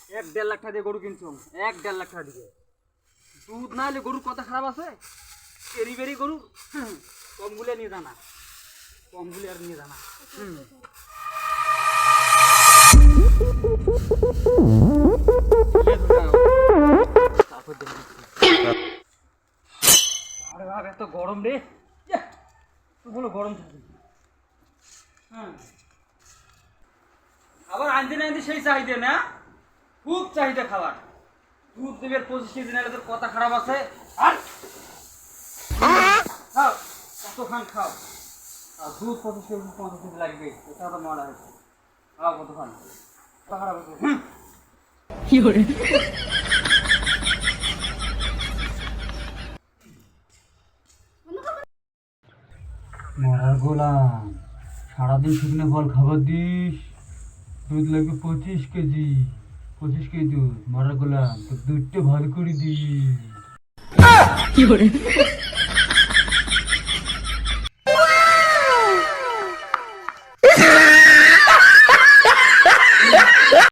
1-1.5 লাখ টাকা দিয়ে গরু কিনছো, 1-1.5 লাখ টাকা দিয়ে। দুধ না হলে গরুর কথা খারাপ আছে? এরি বেরি গরু কমগুলো নিয়ে জানা, কমগুলো আর নিয়ে জানা। আরে বাবা এত গরম রে, বলো গরম থাকে। আবার আনতে না আনতে সেই চাহিদা না, খুব চাহিদা খাবার। দুধ দেবের 25 কেজি নাহলে তোর কথা খারাপ আছে। আর খাও কত খান খাও, আর দুধ 25 কেজি 50 কেজি লাগবে, এটা তো মনে হয়েছে। খাও কত খান, কথা খারাপ আছে। কি করে মরার গোলাম, সারাদিন শুকনো ফল খাবার দিস, দুধ লাগবে 25 কেজি, 25 কেজি দুধ। মরার গোলাম তো দুধটা ভালো করে দিস। কি করে